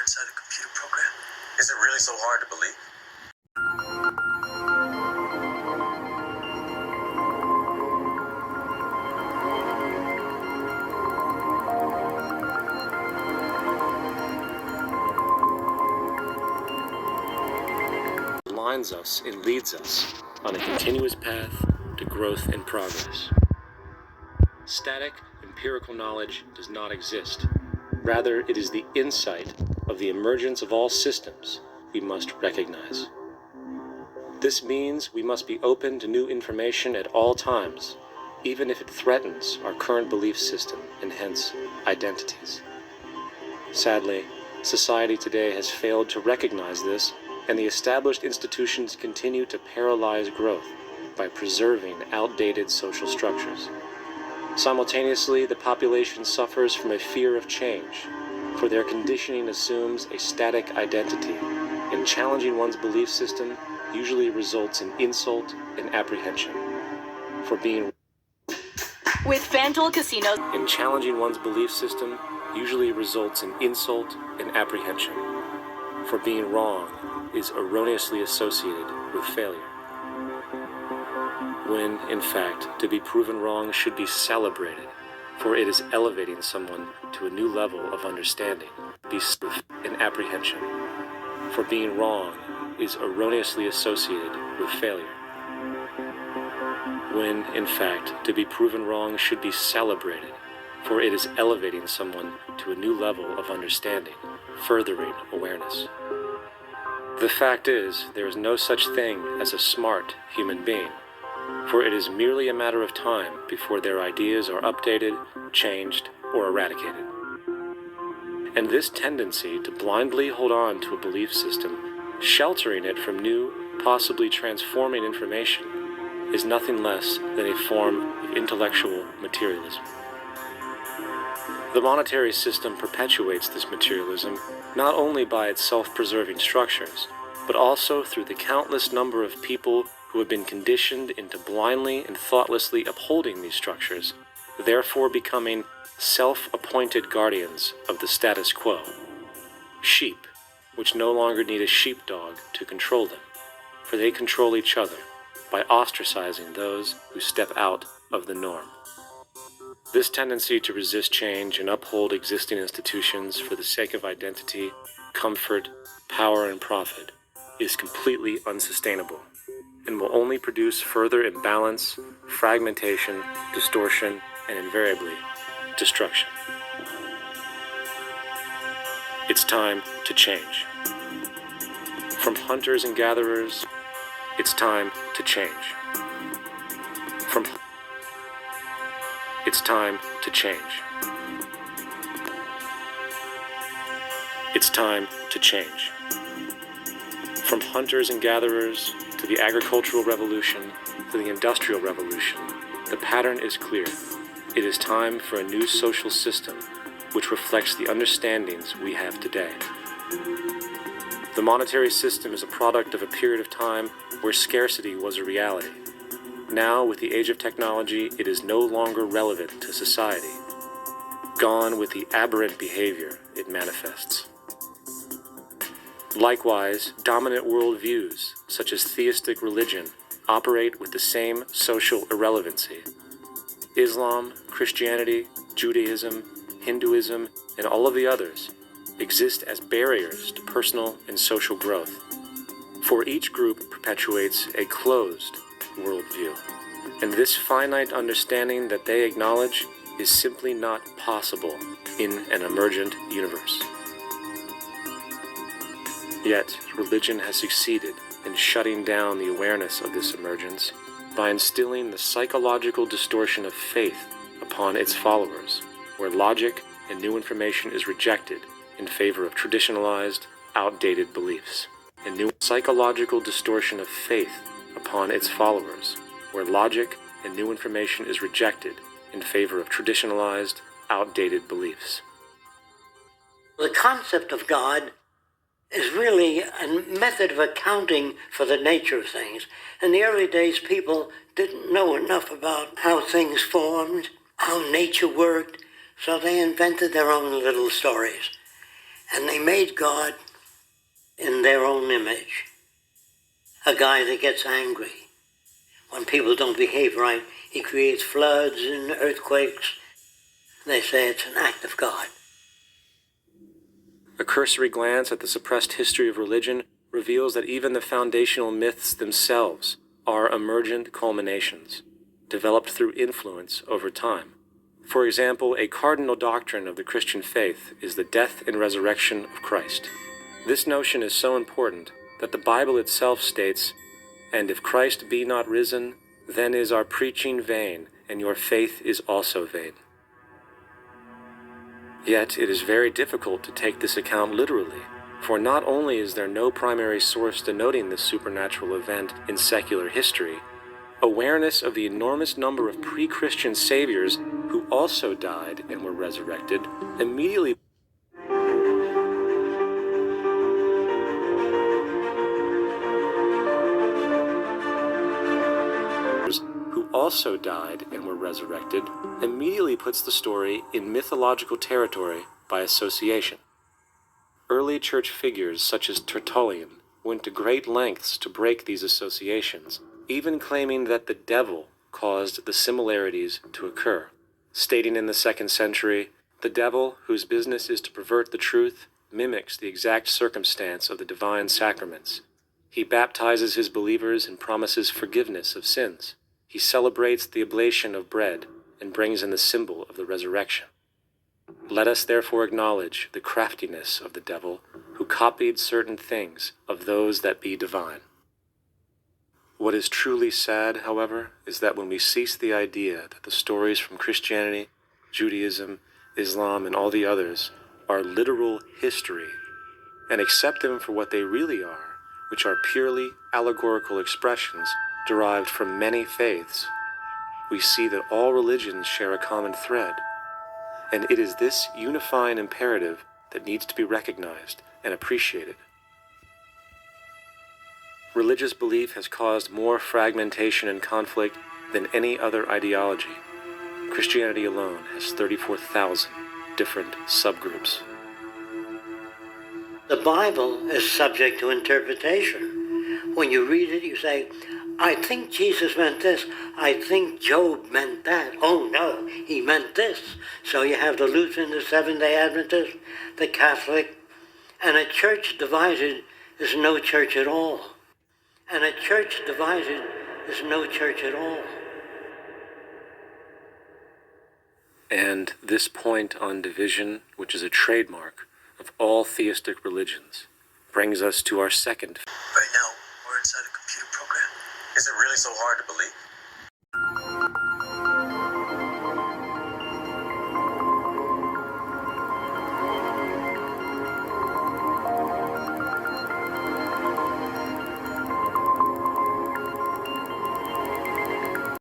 inside a computer program? Is it really so hard to believe? Lines us and leads us on a continuous path to growth and progress. Static, empirical knowledge does not exist. Rather, it is the insight of the emergence of all systems we must recognize. This means we must be open to new information at all times, even if it threatens our current belief system and hence identities. Sadly, society today has failed to recognize this, and the established institutions continue to paralyze growth by preserving outdated social structures. Simultaneously, the population suffers from a fear of change, for their conditioning assumes a static identity, and challenging one's belief system usually results in insult and apprehension. For being With FanDuel Casino, and challenging one's belief system usually results in insult and apprehension. For being wrong is erroneously associated with failure, when, in fact, to be proven wrong should be celebrated, for it is elevating someone to a new level of understanding, and apprehension. For being wrong is erroneously associated with failure, when, in fact, to be proven wrong should be celebrated, for it is elevating someone to a new level of understanding, furthering awareness. The fact is, there is no such thing as a smart human being, for it is merely a matter of time before their ideas are updated, changed, or eradicated. And this tendency to blindly hold on to a belief system, sheltering it from new, possibly transforming information, is nothing less than a form of intellectual materialism. The monetary system perpetuates this materialism not only by its self-preserving structures, but also through the countless number of people who have been conditioned into blindly and thoughtlessly upholding these structures, therefore becoming self-appointed guardians of the status quo. Sheep, which no longer need a sheepdog to control them, for they control each other by ostracizing those who step out of the norm. This tendency to resist change and uphold existing institutions for the sake of identity, comfort, power, and profit is completely unsustainable and will only produce further imbalance, fragmentation, distortion, and invariably, destruction. It's time to change. From hunters and gatherers, it's time to change. It's time to change. It's time to change. From hunters and gatherers to the agricultural revolution to the industrial revolution, the pattern is clear. It is time for a new social system which reflects the understandings we have today. The monetary system is a product of a period of time where scarcity was a reality. Now, with the age of technology, it is no longer relevant to society. Gone with the aberrant behavior it manifests. Likewise, dominant worldviews, such as theistic religion, operate with the same social irrelevancy. Islam, Christianity, Judaism, Hinduism, and all of the others exist as barriers to personal and social growth, for each group perpetuates a closed worldview, and this finite understanding that they acknowledge is simply not possible in an emergent universe. Yet, religion has succeeded in shutting down the awareness of this emergence by instilling the psychological distortion of faith upon its followers, where logic and new information is rejected in favor of traditionalized, outdated beliefs. A new psychological distortion of faith upon its followers, where logic and new information is rejected in favor of traditionalized, outdated beliefs. The concept of God is really a method of accounting for the nature of things. In the early days, people didn't know enough about how things formed, how nature worked, so they invented their own little stories. And they made God in their own image. A guy that gets angry. When people don't behave right, he creates floods and earthquakes. They say it's an act of God. A cursory glance at the suppressed history of religion reveals that even the foundational myths themselves are emergent culminations, developed through influence over time. For example, a cardinal doctrine of the Christian faith is the death and resurrection of Christ. This notion is so important that the Bible itself states, "And if Christ be not risen, then is our preaching vain, and your faith is also vain." Yet it is very difficult to take this account literally, for not only is there no primary source denoting this supernatural event in secular history, awareness of the enormous number of pre-Christian saviors who also died and were resurrected immediately puts the story in mythological territory by association. Early church figures such as Tertullian went to great lengths to break these associations, even claiming that the devil caused the similarities to occur, stating in the 2nd century, "The devil, whose business is to pervert the truth, mimics the exact circumstance of the divine sacraments. He baptizes his believers and promises forgiveness of sins. He celebrates the oblation of bread and brings in the symbol of the resurrection. Let us therefore acknowledge the craftiness of the devil, who copied certain things of those that be divine." What is truly sad, however, is that when we cease the idea that the stories from Christianity, Judaism, Islam, and all the others are literal history, and accept them for what they really are, which are purely allegorical expressions derived from many faiths, we see that all religions share a common thread, and it is this unifying imperative that needs to be recognized and appreciated. Religious belief has caused more fragmentation and conflict than any other ideology. Christianity alone has 34,000 different subgroups. The Bible is subject to interpretation. When you read it, you say, I think Jesus meant this. I think Job meant that. Oh no, he meant this. So you have the Lutheran, the Seventh-day Adventist, the Catholic, and a church divided is no church at all. And a church divided is no church at all. And this point on division, which is a trademark of all theistic religions, brings us to our second. Right now, we're inside a computer program. Is it really so hard to believe?